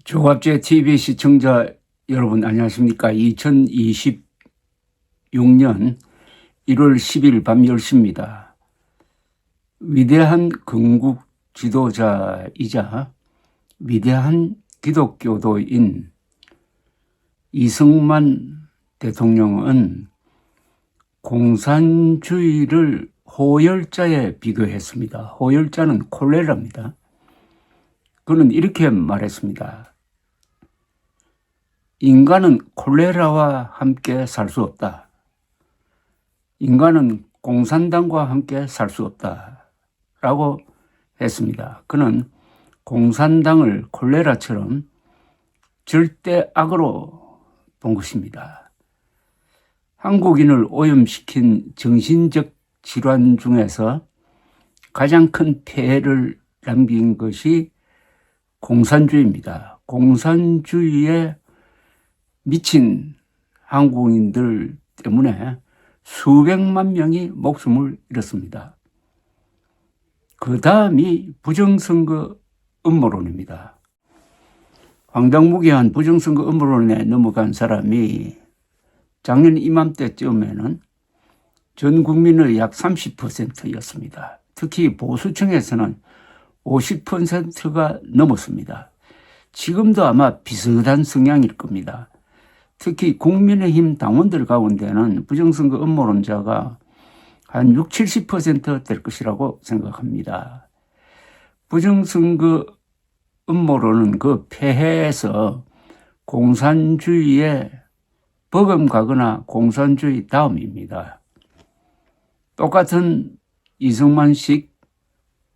조갑제 TV 시청자 여러분 안녕하십니까? 2026년 1월 10일 밤 10시입니다. 위대한 건국 지도자이자 위대한 기독교도인 이승만 대통령은 공산주의를 호열자에 비교했습니다. 호열자는 콜레라입니다. 그는 이렇게 말했습니다. 인간은 콜레라와 함께 살 수 없다. 인간은 공산당과 함께 살 수 없다. 라고 했습니다. 그는 공산당을 콜레라처럼 절대 악으로 본 것입니다. 한국인을 오염시킨 정신적 질환 중에서 가장 큰 폐해를 남긴 것이 공산주의입니다. 공산주의에 미친 한국인들 때문에 수백만 명이 목숨을 잃었습니다. 그 다음이 부정선거 음모론입니다. 황당무계한 부정선거 음모론에 넘어간 사람이 작년 이맘때쯤에는 전 국민의 약 30%였습니다. 특히 보수층에서는 50%가 넘었습니다. 지금도 아마 비슷한 성향일 겁니다. 특히 국민의힘 당원들 가운데는 부정선거 음모론자가 한 60, 70% 될 것이라고 생각합니다. 부정선거 음모론은 그 폐해에서 공산주의에 버금가거나 공산주의 다음입니다. 똑같은 이승만식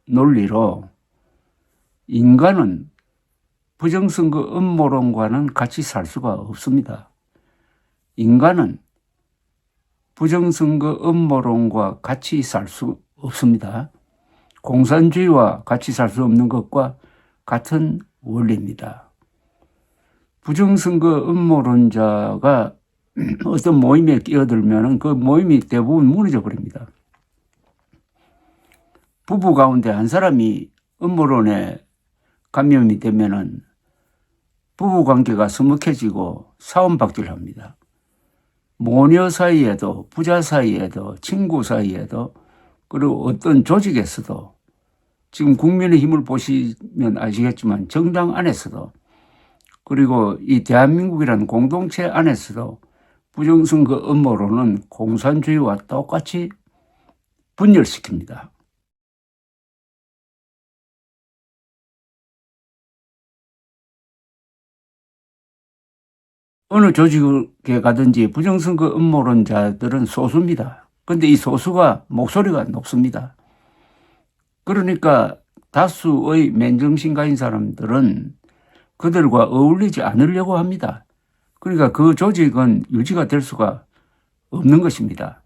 논리로 인간은 부정선거 음모론과는 같이 살 수가 없습니다. 인간은 부정선거 음모론과 같이 살 수 없습니다. 공산주의와 같이 살 수 없는 것과 같은 원리입니다. 부정선거 음모론자가 어떤 모임에 끼어들면 그 모임이 대부분 무너져 버립니다. 부부 가운데 한 사람이 음모론에 감염이 되면은 부부 관계가 서먹해지고 싸움박질을 합니다. 모녀 사이에도 부자 사이에도 친구 사이에도 그리고 어떤 조직에서도 지금 국민의힘을 보시면 아시겠지만 정당 안에서도 그리고 이 대한민국이라는 공동체 안에서도 부정선거 음모론은 공산주의와 똑같이 분열시킵니다. 어느 조직에 가든지 부정선거 음모론자들은 소수입니다. 그런데 이 소수가 목소리가 높습니다. 그러니까 다수의 맨정신 가진 사람들은 그들과 어울리지 않으려고 합니다. 그러니까 그 조직은 유지가 될 수가 없는 것입니다.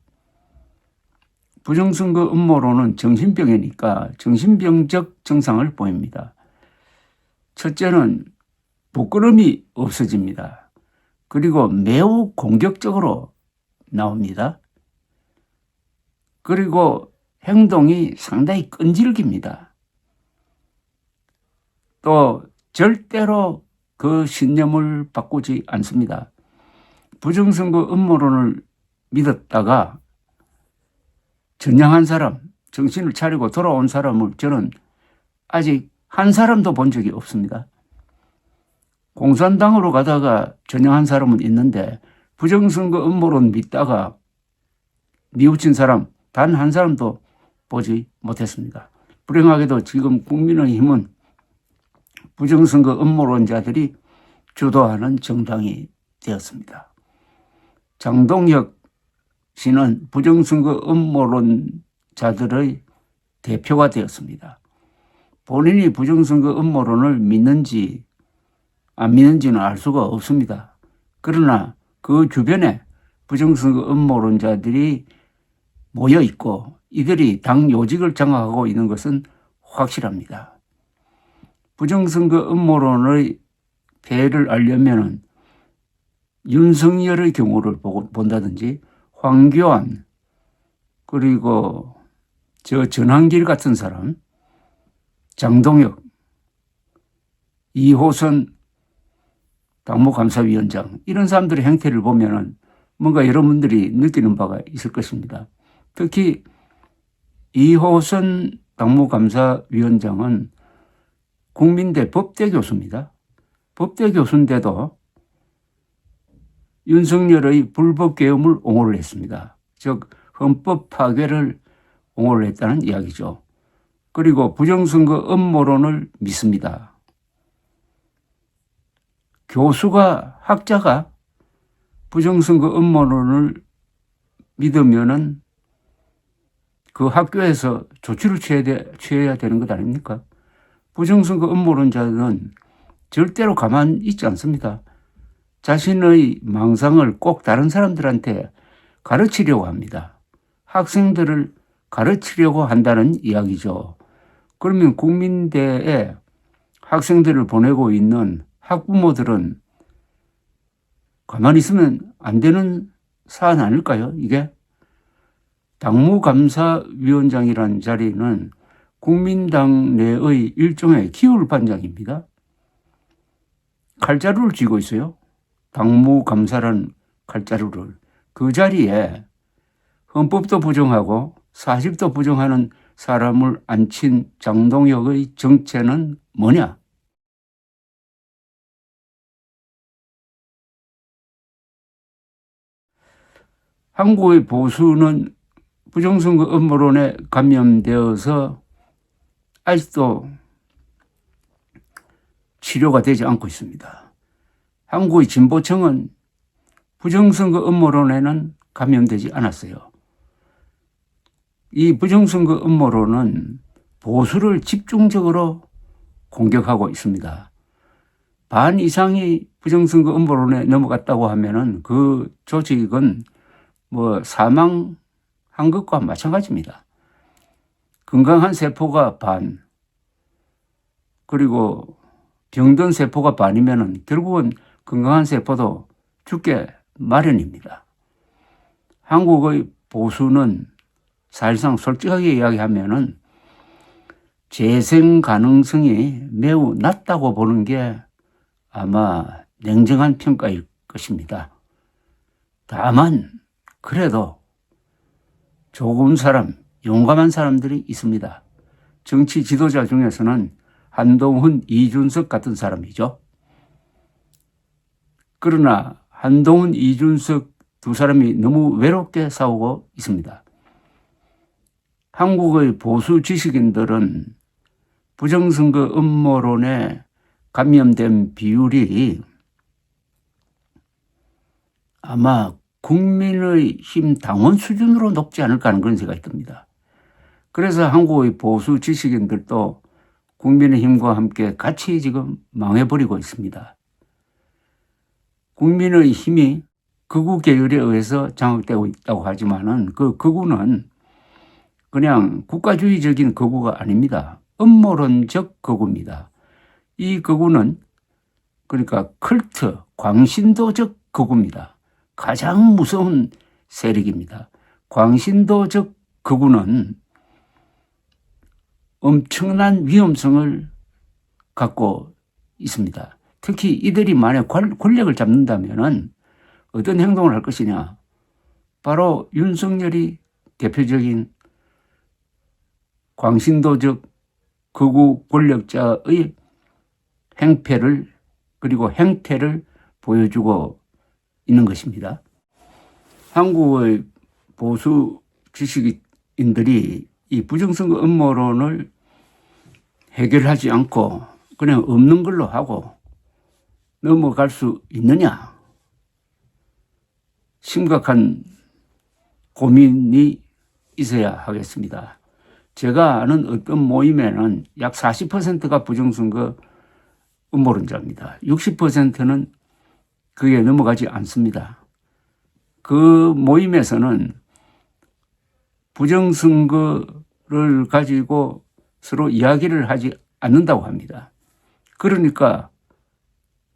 부정선거 음모론은 정신병이니까 정신병적 증상을 보입니다. 첫째는 부끄러움이 없어집니다. 그리고 매우 공격적으로 나옵니다. 그리고 행동이 상당히 끈질깁니다. 또 절대로 그 신념을 바꾸지 않습니다. 부정선거 음모론을 믿었다가 전향한 사람, 정신을 차리고 돌아온 사람을 저는 아직 한 사람도 본 적이 없습니다. 공산당으로 가다가 전향한 사람은 있는데 부정선거 음모론 믿다가 뉘우친 사람 단 한 사람도 보지 못했습니다. 불행하게도 지금 국민의힘은 부정선거 음모론자들이 주도하는 정당이 되었습니다. 장동혁 씨는 부정선거 음모론자들의 대표가 되었습니다. 본인이 부정선거 음모론을 믿는지 안 믿는지는 알 수가 없습니다. 그러나 그 주변에 부정선거 음모론자들이 모여 있고 이들이 당 요직을 장악하고 있는 것은 확실합니다. 부정선거 음모론의 폐해를 알려면 윤석열의 경우를 본다든지 황교안 그리고 저 전한길 같은 사람, 장동혁, 이호선 당무감사위원장 이런 사람들의 행태를 보면은 뭔가 여러분들이 느끼는 바가 있을 것입니다. 특히 이호선 당무감사위원장은 국민대 법대 교수입니다. 법대 교수인데도 윤석열의 불법 계엄을 옹호를 했습니다. 즉 헌법 파괴를 옹호를 했다는 이야기죠. 그리고 부정선거 음모론을 믿습니다. 교수가 학자가 부정선거 음모론을 믿으면은 그 학교에서 조치를 취해야 되는 것 아닙니까? 부정선거 음모론자는 절대로 가만히 있지 않습니다. 자신의 망상을 꼭 다른 사람들한테 가르치려고 합니다. 학생들을 가르치려고 한다는 이야기죠. 그러면 국민대에 학생들을 보내고 있는 학부모들은 가만히 있으면 안 되는 사안 아닐까요? 이게 당무감사위원장이라는 자리는 국민당 내의 일종의 기울반장입니다. 칼자루를 쥐고 있어요. 당무감사라는 칼자루를. 그 자리에 헌법도 부정하고 사실도 부정하는 사람을 앉힌 장동혁의 정체는 뭐냐? 한국의 보수는 부정선거 음모론에 감염되어서 아직도 치료가 되지 않고 있습니다. 한국의 진보층은 부정선거 음모론에는 감염되지 않았어요. 이 부정선거 음모론은 보수를 집중적으로 공격하고 있습니다. 반 이상이 부정선거 음모론에 넘어갔다고 하면은 그 조직은 사망한 것과 마찬가지입니다. 건강한 세포가 반, 그리고 병든 세포가 반이면은 결국은 건강한 세포도 죽게 마련입니다. 한국의 보수는 사실상 솔직하게 이야기하면은 재생 가능성이 매우 낮다고 보는 게 아마 냉정한 평가일 것입니다. 다만 그래도 좋은 사람, 용감한 사람들이 있습니다. 정치 지도자 중에서는 한동훈, 이준석 같은 사람이죠. 그러나 한동훈, 이준석 두 사람이 너무 외롭게 싸우고 있습니다. 한국의 보수 지식인들은 부정선거 음모론에 감염된 비율이 아마 국민의힘 당원 수준으로 높지 않을까 하는 그런 생각이 듭니다. 그래서 한국의 보수 지식인들도 국민의힘과 함께 같이 지금 망해버리고 있습니다. 국민의힘이 극우 계열에 의해서 장악되고 있다고 하지만은 그 극우는 그냥 국가주의적인 극우가 아닙니다. 음모론적 극우입니다. 이 극우는 그러니까 컬트, 광신도적 극우입니다. 가장 무서운 세력입니다. 광신도적 극우는 엄청난 위험성을 갖고 있습니다. 특히 이들이 만약 권력을 잡는다면 어떤 행동을 할 것이냐. 바로 윤석열이 대표적인 광신도적 극우 권력자의 행패를 그리고 행태를 보여주고 있는 것입니다. 한국의 보수 지식인들이 이 부정선거 음모론을 해결하지 않고 그냥 없는 걸로 하고 넘어갈 수 있느냐? 심각한 고민이 있어야 하겠습니다. 제가 아는 어떤 모임에는 약 40%가 부정선거 음모론자입니다. 60%는 그게 넘어가지 않습니다. 그 모임에서는 부정선거를 가지고 서로 이야기를 하지 않는다고 합니다. 그러니까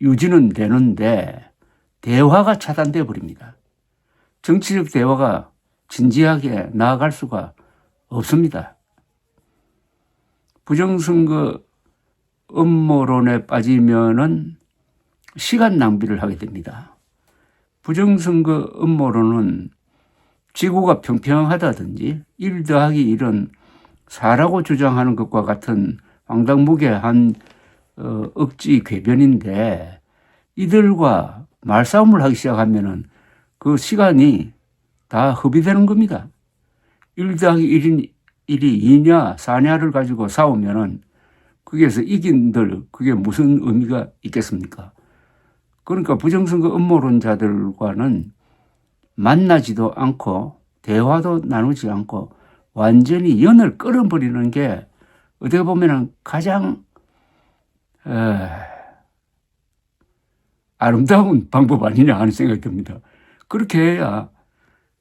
유지는 되는데 대화가 차단돼 버립니다. 정치적 대화가 진지하게 나아갈 수가 없습니다. 부정선거 음모론에 빠지면은 시간 낭비를 하게 됩니다. 부정선거 음모론은 지구가 평평하다든지 1 더하기 1은 4라고 주장하는 것과 같은 황당무계한 억지 궤변인데, 이들과 말싸움을 하기 시작하면은 그 시간이 다 허비되는 겁니다. 1 더하기 1이 2냐 4냐를 가지고 싸우면은 거기에서 이긴들 그게 무슨 의미가 있겠습니까? 그러니까 부정선거 음모론자들과는 만나지도 않고 대화도 나누지 않고 완전히 연을 끊어버리는 게 어떻게 보면 가장 아름다운 방법 아니냐 하는 생각이 듭니다. 그렇게 해야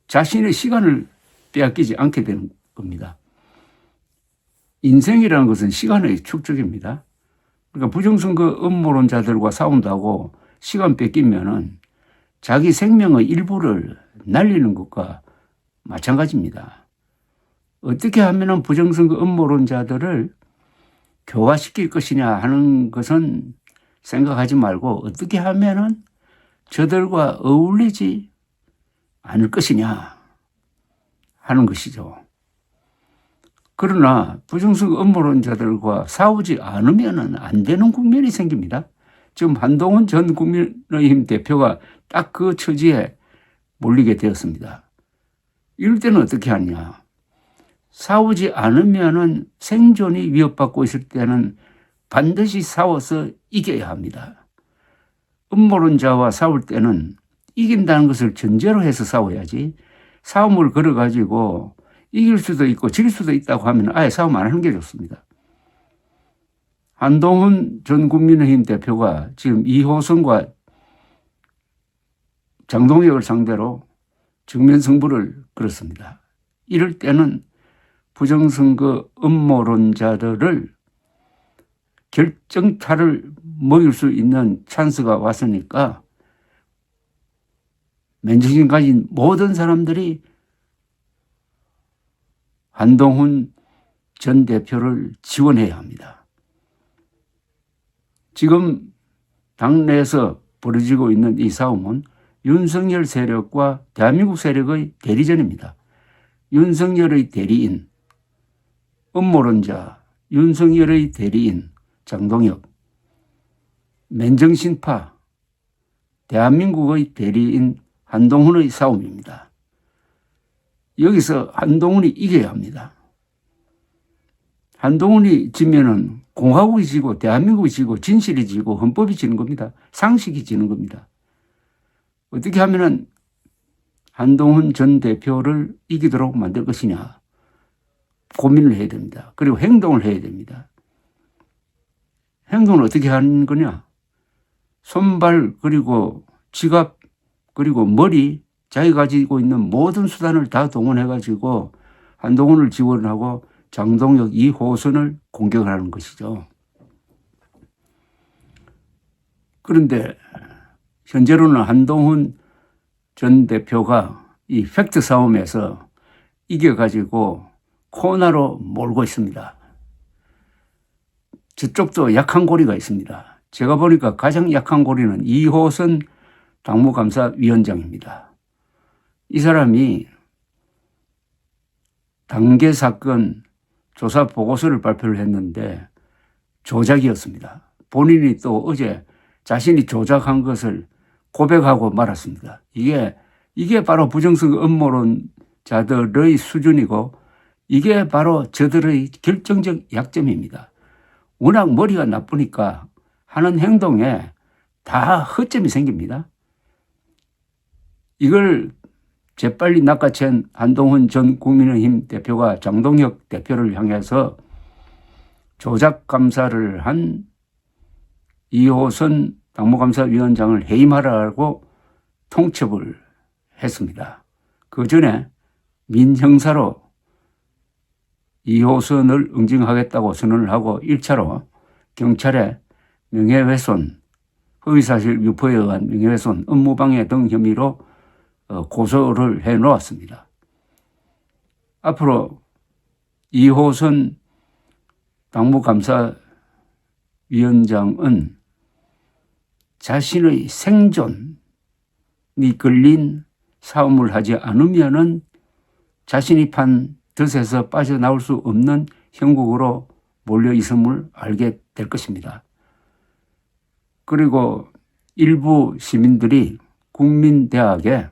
자신의 시간을 빼앗기지 않게 되는 겁니다. 인생이라는 것은 시간의 축적입니다. 그러니까 부정선거 음모론자들과 싸운다고 시간 뺏기면은 자기 생명의 일부를 날리는 것과 마찬가지입니다. 어떻게 하면 부정선거 음모론자들을 교화시킬 것이냐 하는 것은 생각하지 말고 어떻게 하면 저들과 어울리지 않을 것이냐 하는 것이죠. 그러나 부정선거 음모론자들과 싸우지 않으면 안 되는 국면이 생깁니다. 지금 한동훈 전 국민의힘 대표가 딱 그 처지에 몰리게 되었습니다. 이럴 때는 어떻게 하냐. 싸우지 않으면 생존이 위협받고 있을 때는 반드시 싸워서 이겨야 합니다. 음모론자와 싸울 때는 이긴다는 것을 전제로 해서 싸워야지, 싸움을 걸어가지고 이길 수도 있고 질 수도 있다고 하면 아예 싸움 안 하는 게 좋습니다. 한동훈 전 국민의힘 대표가 지금 이호선과 장동혁을 상대로 정면 승부를 걸었습니다. 이럴 때는 부정선거 음모론자들을 결정타를 먹일 수 있는 찬스가 왔으니까 맨정신 가진 모든 사람들이 한동훈 전 대표를 지원해야 합니다. 지금 당내에서 벌어지고 있는 이 싸움은 윤석열 세력과 대한민국 세력의 대리전입니다. 윤석열의 대리인, 음모론자, 윤석열의 대리인 장동혁, 맨정신파, 대한민국의 대리인 한동훈의 싸움입니다. 여기서 한동훈이 이겨야 합니다. 한동훈이 지면은 공화국이 지고 대한민국이 지고 진실이 지고 헌법이 지는 겁니다. 상식이 지는 겁니다. 어떻게 하면은 한동훈 전 대표를 이기도록 만들 것이냐 고민을 해야 됩니다. 그리고 행동을 해야 됩니다. 행동을 어떻게 하는 거냐? 손발 그리고 지갑 그리고 머리, 자기가 가지고 있는 모든 수단을 다 동원해가지고 한동훈을 지원하고 장동혁 2호선을 공격을 하는 것이죠. 그런데 현재로는 한동훈 전 대표가 이 팩트 싸움에서 이겨가지고 코너로 몰고 있습니다. 저쪽도 약한 고리가 있습니다. 제가 보니까 가장 약한 고리는 2호선 당무감사위원장입니다. 이 사람이 단계 사건 조사 보고서를 발표를 했는데 조작이었습니다. 본인이 또 어제 자신이 조작한 것을 고백하고 말았습니다. 이게 바로 부정선거 음모론자들의 수준이고 이게 바로 저들의 결정적 약점입니다. 워낙 머리가 나쁘니까 하는 행동에 다 허점이 생깁니다. 이걸 재빨리 낚아챈 한동훈 전 국민의힘 대표가 장동혁 대표를 향해서 조작 감사를 한 2호선 당무감사위원장을 해임하라고 통첩을 했습니다. 그 전에 민형사로 2호선을 응징하겠다고 선언을 하고 1차로 경찰에 명예훼손, 허위사실 유포에 의한 명예훼손, 업무방해 등 혐의로 고소를 해놓았습니다. 앞으로 2호선 당무감사위원장은 자신의 생존이 걸린 싸움을 하지 않으면은 자신이 판 덫에서 빠져나올 수 없는 형국으로 몰려 있음을 알게 될 것입니다. 그리고 일부 시민들이 국민대학에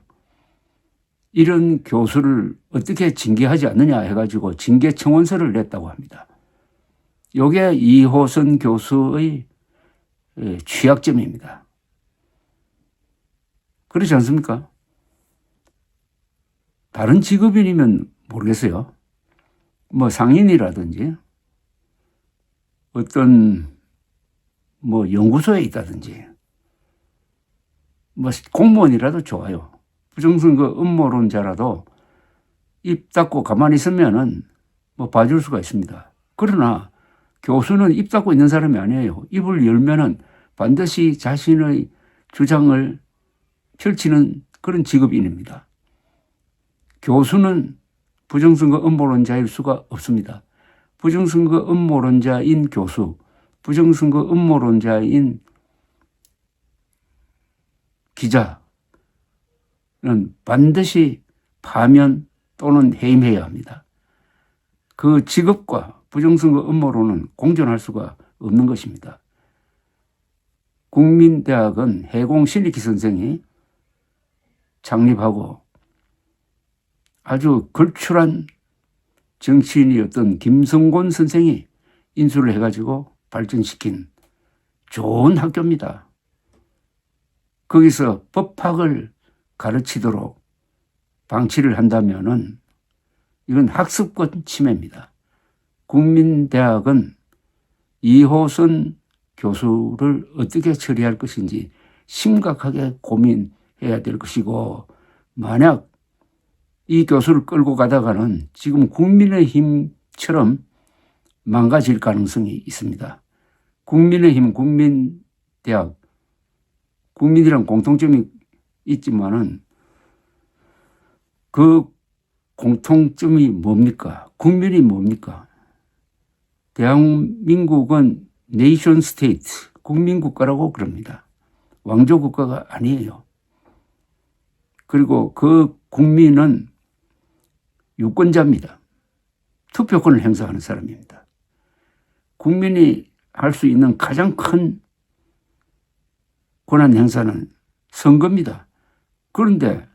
이런 교수를 어떻게 징계하지 않느냐 해가지고 징계 청원서를 냈다고 합니다. 이게 이호선 교수의 취약점입니다. 그렇지 않습니까? 다른 직업인이면 모르겠어요. 뭐 상인이라든지 어떤 뭐 연구소에 있다든지 뭐 공무원이라도 좋아요. 부정선거 음모론자라도 입 닫고 가만히 있으면은 뭐 봐줄 수가 있습니다. 그러나 교수는 입 닫고 있는 사람이 아니에요. 입을 열면은 반드시 자신의 주장을 펼치는 그런 직업인입니다. 교수는 부정선거 음모론자일 수가 없습니다. 부정선거 음모론자인 교수, 부정선거 음모론자인 기자는 반드시 파면 또는 해임해야 합니다. 그 직업과 부정선거 음모론은 공존할 수가 없는 것입니다. 국민대학은 해공 신익희 선생이 창립하고 아주 걸출한 정치인이었던 김성곤 선생이 인수를 해가지고 발전시킨 좋은 학교입니다. 거기서 법학을 가르치도록 방치를 한다면은 이건 학습권 침해입니다. 국민대학은 이호선 교수를 어떻게 처리할 것인지 심각하게 고민해야 될 것이고, 만약 이 교수를 끌고 가다가는 지금 국민의힘처럼 망가질 가능성이 있습니다. 국민의힘, 국민대학, 국민이란 공통점이 있지만은 그 공통점이 뭡니까? 국민이 뭡니까? 대한민국은 네이션 스테이트, 국민국가라고 그럽니다. 왕조국가가 아니에요. 그리고 그 국민은 유권자입니다. 투표권을 행사하는 사람입니다. 국민이 할 수 있는 가장 큰 권한 행사는 선거입니다. 그런데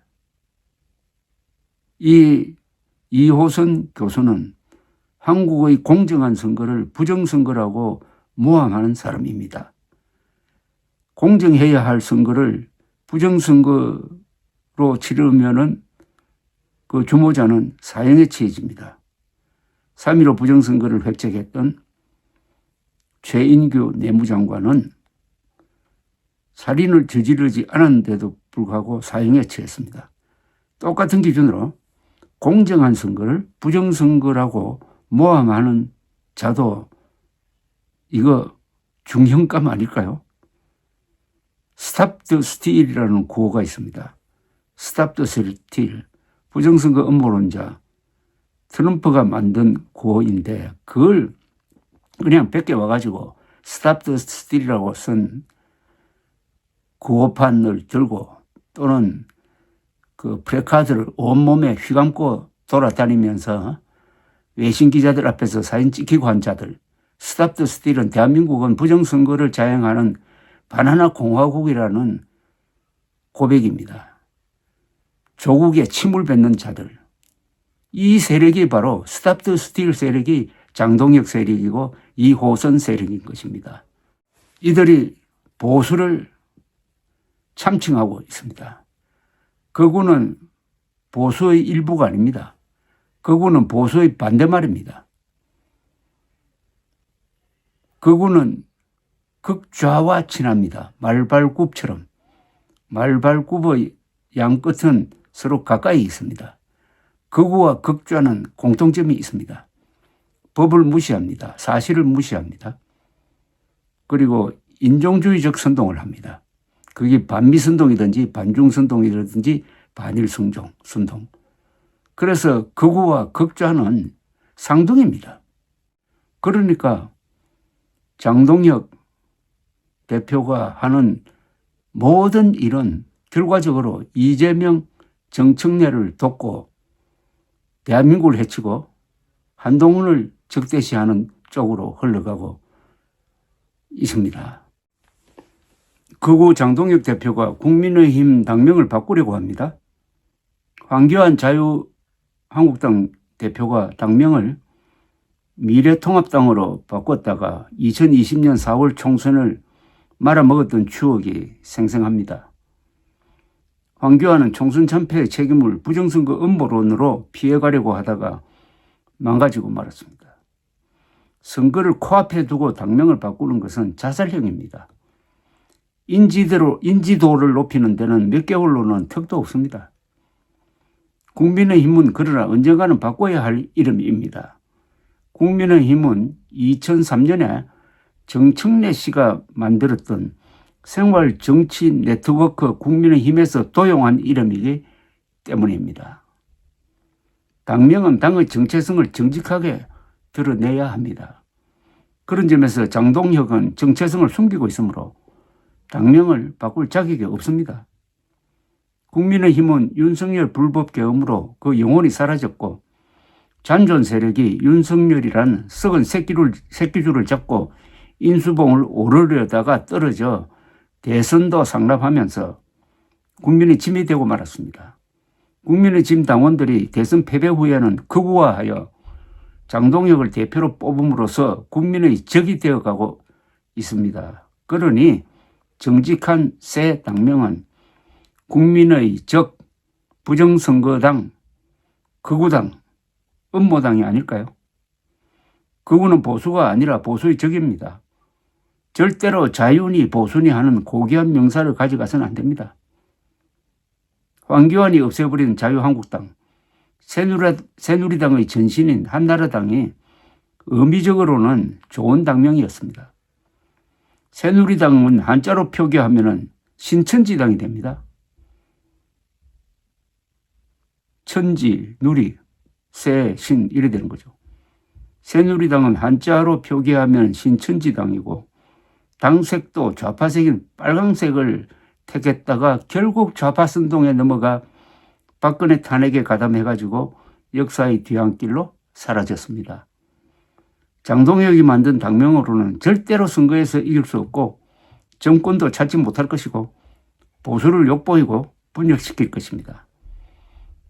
이 이호선 교수는 한국의 공정한 선거를 부정선거라고 모함하는 사람입니다. 공정해야 할 선거를 부정선거로 치르면은 그 주모자는 사형에 처해집니다. 3.15 부정선거를 획책했던 최인규 내무장관은 살인을 저지르지 않았는데도 불구하고 사형에 처했습니다. 똑같은 기준으로 공정한 선거를 부정선거라고 모함하는 자도 이거 중형감 아닐까요? Stop the Steal이라는 구호가 있습니다. Stop the Steal, 부정선거 음모론자 트럼프가 만든 구호인데 그걸 그냥 뺏겨와가지고 Stop the Steal이라고 쓴 구호판을 들고 또는 그 플래카드를 온몸에 휘감고 돌아다니면서 외신 기자들 앞에서 사진 찍히고 한 자들, Stop the Steal은 대한민국은 부정선거를 자행하는 바나나 공화국이라는 고백입니다. 조국에 침을 뱉는 자들, 이 세력이 바로 Stop the Steal 세력이 장동혁 세력이고 이호선 세력인 것입니다. 이들이 보수를 참칭하고 있습니다. 그거는 보수의 일부가 아닙니다. 그거는 보수의 반대말입니다. 그거는 극좌와 친합니다. 말발굽처럼. 말발굽의 양 끝은 서로 가까이 있습니다. 극우와 극좌는 공통점이 있습니다. 법을 무시합니다. 사실을 무시합니다. 그리고 인종주의적 선동을 합니다. 그게 반미선동이든지 반중선동이든지 반일선동. 그래서 극우와 극좌는 상등입니다. 그러니까 장동혁 대표가 하는 모든 일은 결과적으로 이재명 정청래를 돕고 대한민국을 해치고 한동훈을 적대시하는 쪽으로 흘러가고 있습니다. 극우 장동혁 대표가 국민의힘 당명을 바꾸려고 합니다. 황교안 자유한국당 대표가 당명을 미래통합당으로 바꿨다가 2020년 4월 총선을 말아먹었던 추억이 생생합니다. 황교안은 총선 참패의 책임을 부정선거 음모론으로 피해가려고 하다가 망가지고 말았습니다. 선거를 코앞에 두고 당명을 바꾸는 것은 자살행위입니다. 인지도를 높이는 데는 몇 개월로는 턱도 없습니다. 국민의힘은 그러나 언젠가는 바꿔야 할 이름입니다. 국민의힘은 2003년에 정청래 씨가 만들었던 생활정치 네트워크 국민의힘에서 도용한 이름이기 때문입니다. 당명은 당의 정체성을 정직하게 드러내야 합니다. 그런 점에서 장동혁은 정체성을 숨기고 있으므로 당명을 바꿀 자격이 없습니다. 국민의힘은 윤석열 불법 계엄으로 그 영혼이 사라졌고 잔존 세력이 윤석열이란 썩은 새끼줄을 잡고 인수봉을 오르려다가 떨어져 대선도 상납하면서 국민의 짐이 되고 말았습니다. 국민의 짐 당원들이 대선 패배 후에는 극우화하여 장동혁을 대표로 뽑음으로써 국민의 적이 되어가고 있습니다. 그러니 정직한 새 당명은 국민의 적, 부정선거당, 극우당, 음모당이 아닐까요? 극우는 보수가 아니라 보수의 적입니다. 절대로 자윤이 보수니 하는 고귀한 명사를 가져가서는 안 됩니다. 황교안이 없애버린 자유한국당, 새누리당의 전신인 한나라당이 의미적으로는 좋은 당명이었습니다. 새누리당은 한자로 표기하면 신천지당이 됩니다. 천지, 누리, 새, 신 이래 되는 거죠. 새누리당은 한자로 표기하면 신천지당이고 당색도 좌파색인 빨강색을 택했다가 결국 좌파 선동에 넘어가 박근혜 탄핵에 가담해가지고 역사의 뒤안길로 사라졌습니다. 장동혁이 만든 당명으로는 절대로 선거에서 이길 수 없고 정권도 찾지 못할 것이고 보수를 욕보이고 분열시킬 것입니다.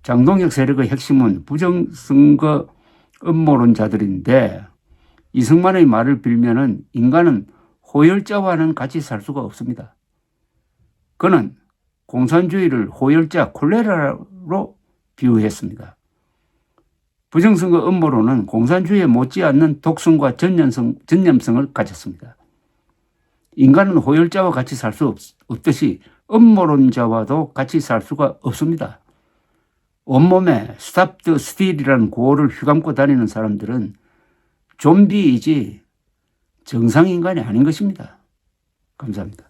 장동혁 세력의 핵심은 부정선거 음모론자들인데 이승만의 말을 빌면은 인간은 호열자와는 같이 살 수가 없습니다. 그는 공산주의를 호열자 콜레라로 비유했습니다. 부정선거 음모론은 공산주의에 못지않는 독성과 전념성을 가졌습니다. 인간은 호열자와 같이 살 수 없듯이 음모론자와도 같이 살 수가 없습니다. 온몸에 스탑 더 스틸이라는 구호를 휘감고 다니는 사람들은 좀비이지 정상인간이 아닌 것입니다. 감사합니다.